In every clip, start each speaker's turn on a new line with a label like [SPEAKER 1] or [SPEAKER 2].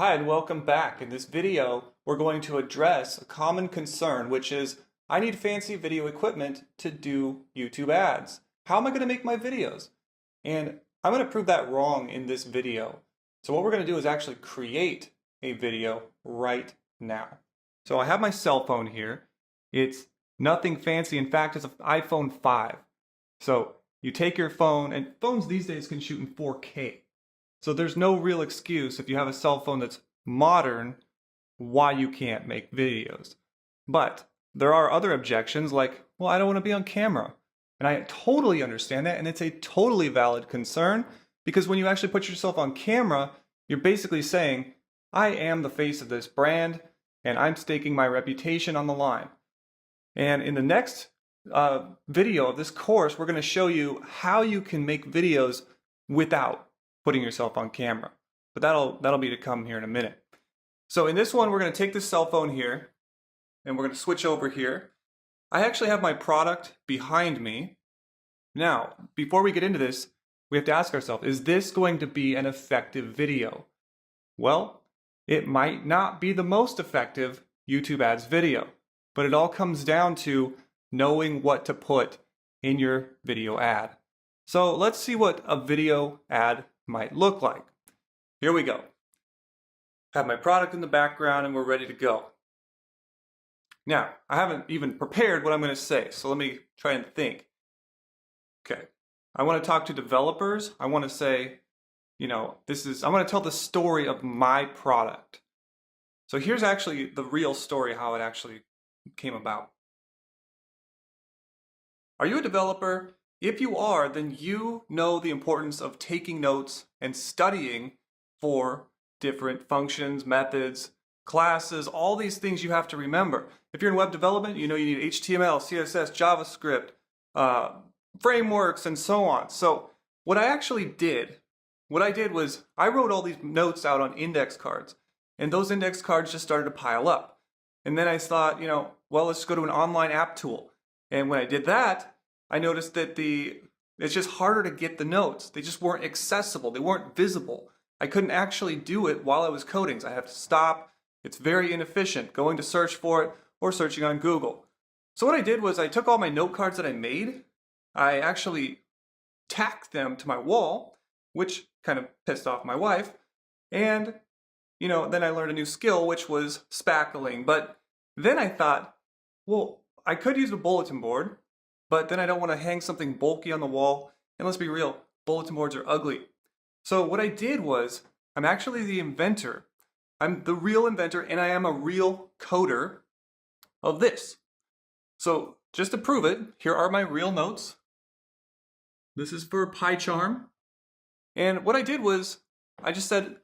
[SPEAKER 1] Hi and welcome back. In this video, we're going to address a common concern, which is I need fancy video equipment to do YouTube ads. How am I going to make my videos? And I'm going to prove that wrong in this video. So what we're going to do is actually create a video right now. So I have my cell phone here. It's nothing fancy. In fact, it's an iPhone 5. So you take your phone, and phones these days can shoot in 4K. So there's no real excuse if you have a cell phone that's modern why you can't make videos. But there are other objections like, well, I don't want to be on camera. And I totally understand that, and it's a totally valid concern because when you actually put yourself on camera, you're basically saying, I am the face of this brand and I'm staking my reputation on the line. And in the next video of this course, we're going to show you how you can make videos without putting yourself on camera. But that'll be to come here in a minute. So in this one, we're going to take this cell phone here and we're going to switch over here. I actually have my product behind me. Now, before we get into this, we have to ask ourselves, is this going to be an effective video? Well, it might not be the most effective YouTube ads video, but it all comes down to knowing what to put in your video ad. So let's see what a video ad might look like. Here we go. Have my product in the background and we're ready to go. Now, I haven't even prepared what I'm going to say, so let me try and think. Okay, I want to talk to developers. I want to say, I want to tell the story of my product. So here's actually the real story, how it actually came about. Are you a developer? If you are, then you know the importance of taking notes and studying for different functions, methods, classes, all these things you have to remember. If you're in web development, you know you need HTML, CSS, JavaScript, frameworks, and so on. So what I did was I wrote all these notes out on index cards, and those index cards just started to pile up. And then I thought, well, let's go to an online app tool. And when I did that, I noticed that it's just harder to get the notes. They just weren't accessible. They weren't visible. I couldn't actually do it while I was coding. So I have to stop. It's very inefficient going to search for it or searching on Google. So what I did was I took all my note cards that I made. I actually tacked them to my wall, which kind of pissed off my wife. And, then I learned a new skill, which was spackling. But then I thought, well, I could use a bulletin board. But then I don't want to hang something bulky on the wall. And let's be real, bulletin boards are ugly. So what I did was, I'm actually the inventor. I'm the real inventor, and I am a real coder of this. So just to prove it, here are my real notes. This is for PyCharm. And what I did was, I just said,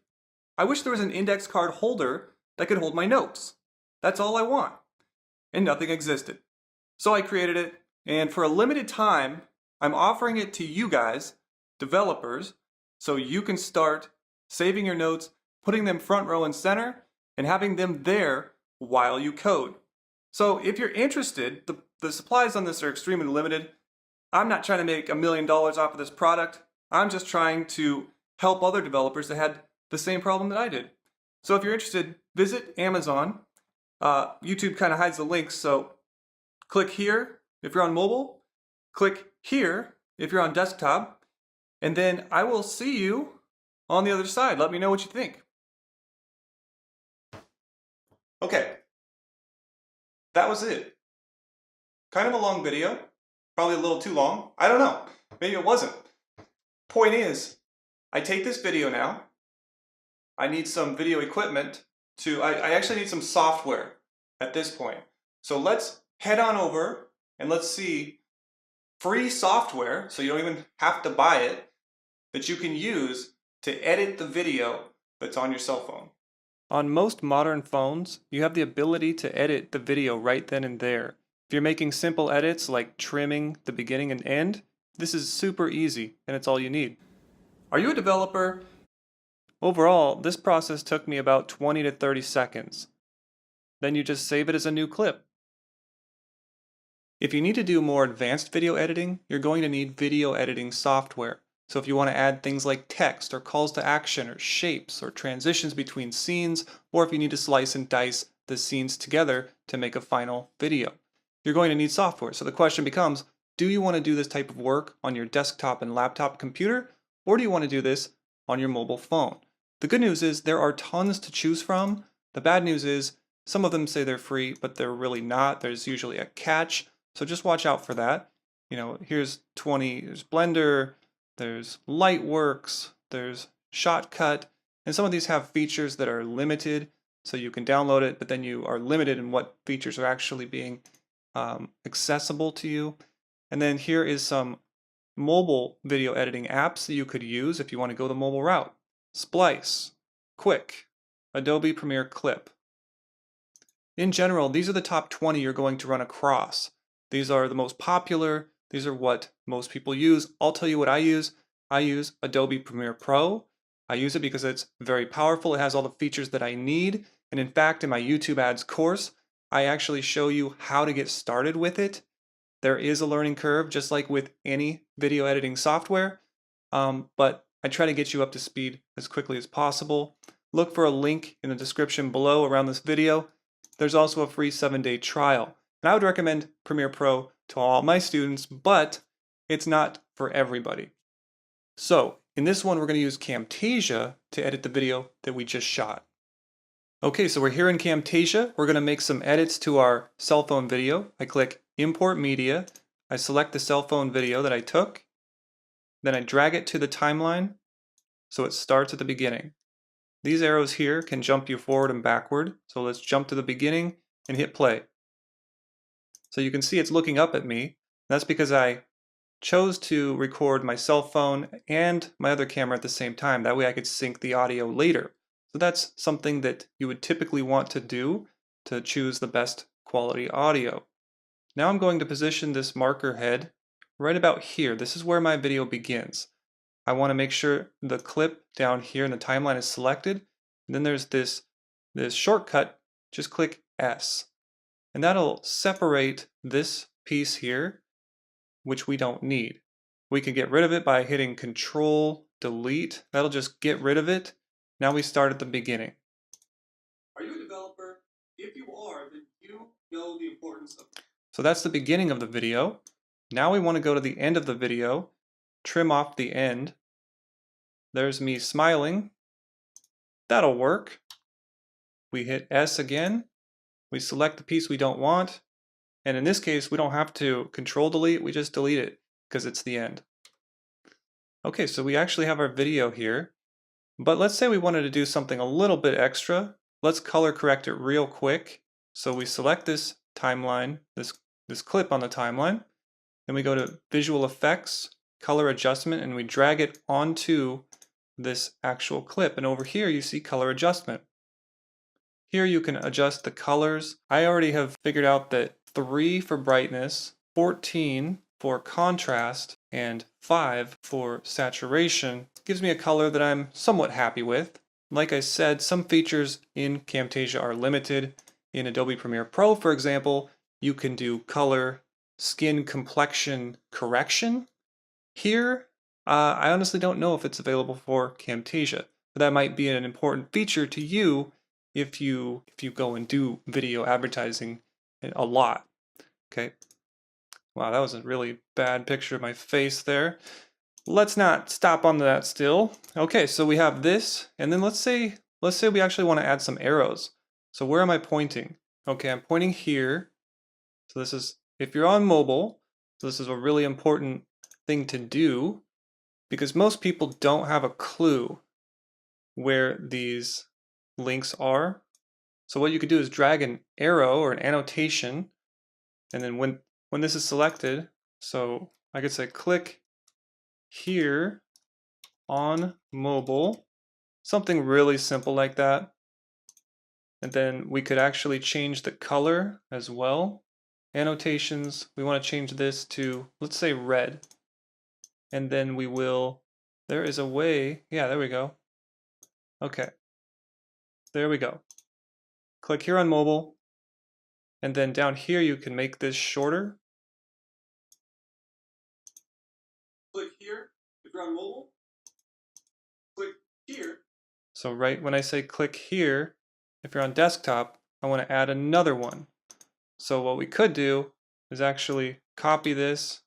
[SPEAKER 1] I wish there was an index card holder that could hold my notes. That's all I want. And nothing existed. So I created it. And for a limited time, I'm offering it to you guys, developers, so you can start saving your notes, putting them front row and center, and having them there while you code. So if you're interested, the supplies on this are extremely limited. I'm not trying to make $1 million off of this product. I'm just trying to help other developers that had the same problem that I did. So if you're interested, visit Amazon. YouTube kind of hides the links, so click here. If you're on mobile, click here if you're on desktop, and then I will see you on the other side. Let me know what you think. Okay, that was it. Kind of a long video, probably a little too long. I don't know, maybe it wasn't. Point is, I take this video now, I need some video equipment I actually need some software at this point. So let's head on over and let's see free software, so you don't even have to buy it, that you can use to edit the video that's on your cell phone. On most modern phones, you have the ability to edit the video right then and there. If you're making simple edits like trimming the beginning and end, this is super easy and it's all you need. Are you a developer? Overall, this process took me about 20 to 30 seconds. Then you just save it as a new clip. If you need to do more advanced video editing, you're going to need video editing software. So if you want to add things like text or calls to action or shapes or transitions between scenes, or if you need to slice and dice the scenes together to make a final video, you're going to need software. So the question becomes, do you want to do this type of work on your desktop and laptop computer, or do you want to do this on your mobile phone? The good news is there are tons to choose from. The bad news is some of them say they're free, but they're really not. There's usually a catch, so just watch out for that. Here's there's Blender, there's Lightworks, there's Shotcut, and some of these have features that are limited, so you can download it, but then you are limited in what features are actually being accessible to you. And then here is some mobile video editing apps that you could use if you want to go the mobile route. Splice, Quick, Adobe Premiere Clip. In general, these are the top 20 you're going to run across. These are the most popular. These are what most people use. I'll tell you what I use. I use Adobe Premiere Pro. I use it because it's very powerful. It has all the features that I need. And in fact, in my YouTube ads course, I actually show you how to get started with it. There is a learning curve, just like with any video editing software, but I try to get you up to speed as quickly as possible. Look for a link in the description below around this video. There's also a free 7-day trial. And I would recommend Premiere Pro to all my students, but it's not for everybody. So in this one, we're going to use Camtasia to edit the video that we just shot. Okay, so we're here in Camtasia. We're going to make some edits to our cell phone video. I click Import Media. I select the cell phone video that I took. Then I drag it to the timeline so it starts at the beginning. These arrows here can jump you forward and backward. So let's jump to the beginning and hit play. So you can see it's looking up at me. That's because I chose to record my cell phone and my other camera at the same time. That way I could sync the audio later. So that's something that you would typically want to do to choose the best quality audio. Now I'm going to position this marker head right about here. This is where my video begins. I want to make sure the clip down here in the timeline is selected. And then there's this shortcut, just click S. And that'll separate this piece here, which we don't need. We can get rid of it by hitting Control Delete. That'll just get rid of it. Now we start at the beginning. Are you a developer? If you are, then you know the importance of... So that's the beginning of the video. Now we want to go to the end of the video, trim off the end. There's me smiling. That'll work. We hit S again. We select the piece we don't want. And in this case, we don't have to Control Delete. We just delete it because it's the end. Okay, so we actually have our video here. But let's say we wanted to do something a little bit extra. Let's color correct it real quick. So we select this timeline, this clip on the timeline. Then we go to Visual Effects, Color Adjustment, and we drag it onto this actual clip. And over here you see Color Adjustment. Here you can adjust the colors. I already have figured out that 3 for brightness, 14 for contrast, and 5 for saturation gives me a color that I'm somewhat happy with. Like I said, some features in Camtasia are limited. In Adobe Premiere Pro, for example, you can do color skin complexion correction. Here, I honestly don't know if it's available for Camtasia, but that might be an important feature to you if you go and do video advertising a lot. Okay. Wow, that was a really bad picture of my face there. Let's not stop on that still. Okay, so we have this, and then let's say we actually want to add some arrows. So where am I pointing? Okay, I'm pointing here. So this is, if you're on mobile, so this is a really important thing to do because most people don't have a clue where these links are. So what you could do is drag an arrow or an annotation, and then when this is selected, so I could say click here on mobile, something really simple like that. And then we could actually change the color as well. Annotations, we want to change this to, let's say, red. And then we will, there is a way, yeah, there we go. Okay, there we go. Click here on mobile. And then down here you can make this shorter. Click here if you're on mobile. So right when I say click here, if you're on desktop, I want to add another one. So what we could do is actually copy this,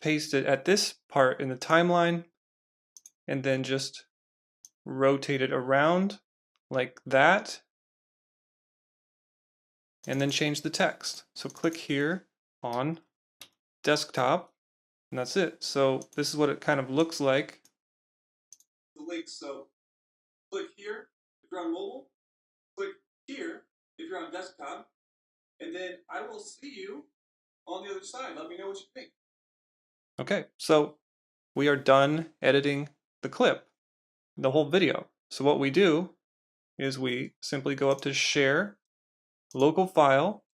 [SPEAKER 1] paste it at this part in the timeline, and then just rotate it around like that, and then change the text. So click here on desktop, and that's it. So this is what it kind of looks like. The links, so click here if you're on mobile, click here if you're on desktop, and then I will see you on the other side. Let me know what you think. Okay, so we are done editing the clip, the whole video. So what we do is we simply go up to Share, Local File,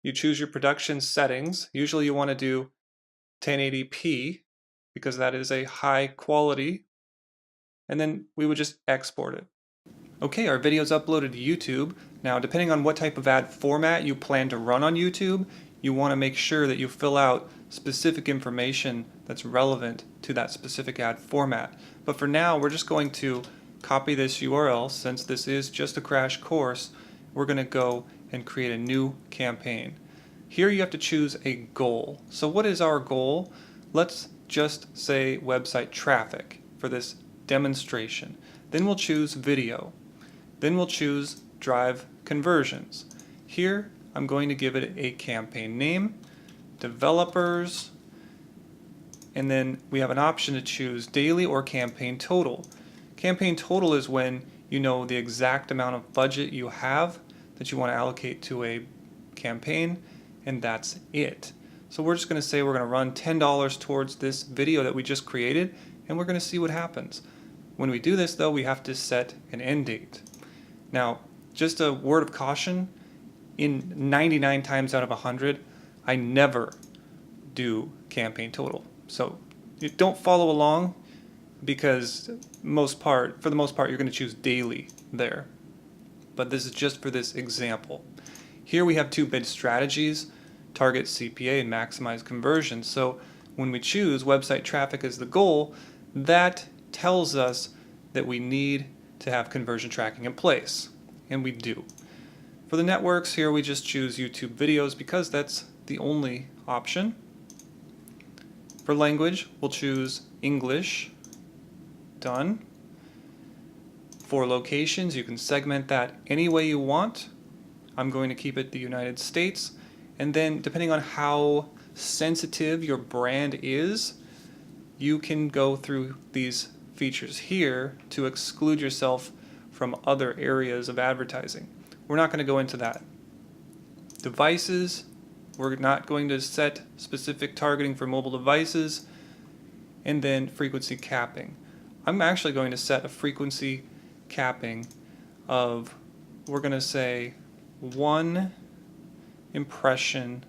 [SPEAKER 1] you choose your production settings. Usually you want to do 1080p because that is a high quality, and then we would just export it. Okay, our video is uploaded to YouTube. Now, depending on what type of ad format you plan to run on YouTube, you want to make sure that you fill out specific information that's relevant to that specific ad format. But for now, we're just going to copy this URL. Since this is just a crash course, we're going to go and create a new campaign. Here you have to choose a goal. So what is our goal? Let's just say website traffic for this demonstration. Then we'll choose video. Then we'll choose drive conversions. Here I'm going to give it a campaign name, developers, and then we have an option to choose daily or campaign total. Campaign total is when you know the exact amount of budget you have that you want to allocate to a campaign, and that's it. So we're just going to say we're going to run $10 towards this video that we just created, and we're going to see what happens. When we do this though, we have to set an end date. Now, just a word of caution, in 99 times out of 100, I never do campaign total. So you don't follow along because for the most part, you're going to choose daily there. But this is just for this example. Here we have two bid strategies, target CPA and maximize conversion. So when we choose website traffic as the goal, that tells us that we need to have conversion tracking in place, and we do. For the networks, here we just choose YouTube videos because that's the only option. For language, we'll choose English. Done. For locations, you can segment that any way you want. I'm going to keep it the United States, and then depending on how sensitive your brand is, you can go through these features here to exclude yourself from other areas of advertising. We're not going to go into that. Devices, we're not going to set specific targeting for mobile devices, and then frequency capping. I'm actually going to set a frequency capping of, we're going to say 1 impression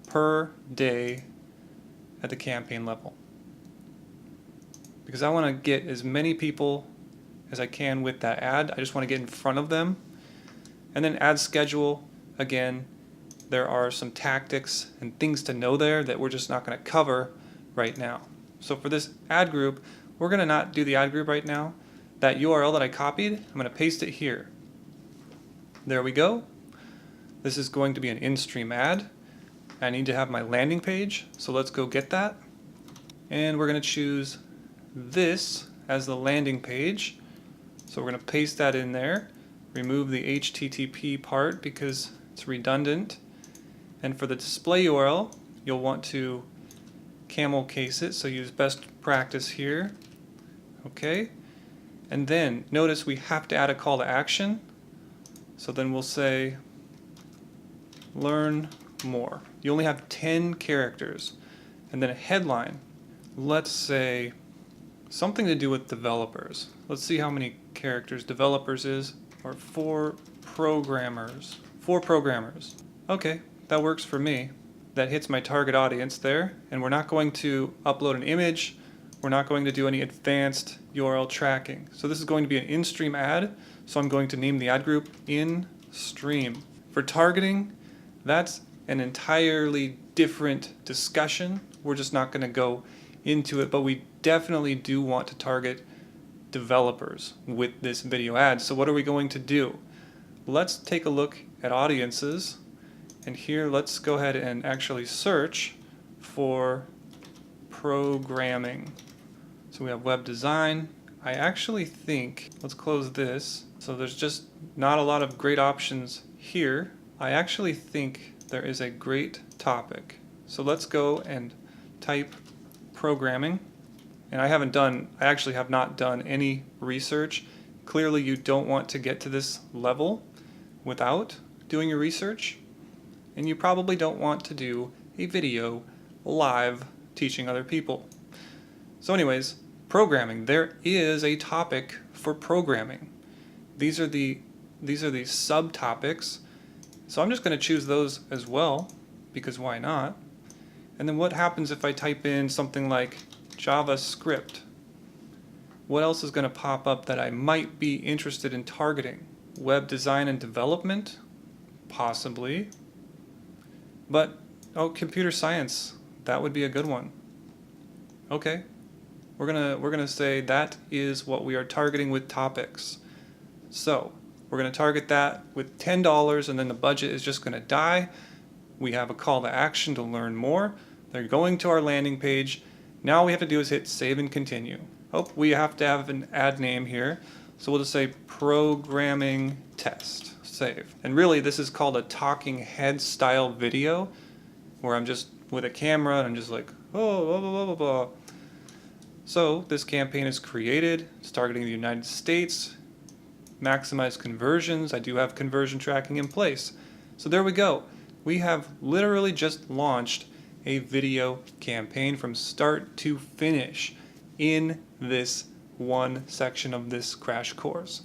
[SPEAKER 1] per day at the campaign level, because I want to get as many people as I can with that ad. I just want to get in front of them. And then ad schedule, again, there are some tactics and things to know there that we're just not going to cover right now. So for this ad group, we're going to not do the ad group right now. That URL that I copied, I'm going to paste it here. There we go. This is going to be an in-stream ad. I need to have my landing page, so let's go get that. And we're going to choose this as the landing page. So we're going to paste that in there. Remove the HTTP part because it's redundant. And for the display URL, you'll want to camel case it, so use best practice here. Okay. And then notice we have to add a call to action. So then we'll say learn more. You only have 10 characters. And then a headline. Let's say something to do with developers. Let's see how many characters developers is. Or 4 programmers. 4 programmers. Okay, that works for me. That hits my target audience there. And we're not going to upload an image. We're not going to do any advanced URL tracking. So this is going to be an in-stream ad. So I'm going to name the ad group in-stream. For targeting, that's an entirely different discussion. We're just not going to go into it, but we definitely do want to target developers with this video ad. So what are we going to do? Let's take a look at audiences, and here let's go ahead and actually search for programming. So we have web design. I actually think, let's close this. So there's just not a lot of great options here. I actually think there is a great topic. So let's go and type programming. And I actually have not done any research. Clearly you don't want to get to this level without doing your research. And you probably don't want to do a video live teaching other people. So anyways, programming. There is a topic for programming. These are the subtopics. So I'm just going to choose those as well, because why not? And then what happens if I type in something like JavaScript? What else is going to pop up that I might be interested in targeting? Web design and development? Possibly. But, oh, computer science. That would be a good one. Okay. We're gonna say that is what we are targeting with topics. So we're going to target that with $10, and then the budget is just going to die. We have a call to action to learn more. They're going to our landing page. Now all we have to do is hit save and continue. Oh, we have to have an ad name here. So we'll just say programming test. Save. And really this is called a talking head style video, where I'm just with a camera and I'm just like, oh, blah, blah, blah, blah, blah. So this campaign is created. It's targeting the United States. Maximize conversions. I do have conversion tracking in place. So there we go. We have literally just launched a video campaign from start to finish in this one section of this crash course.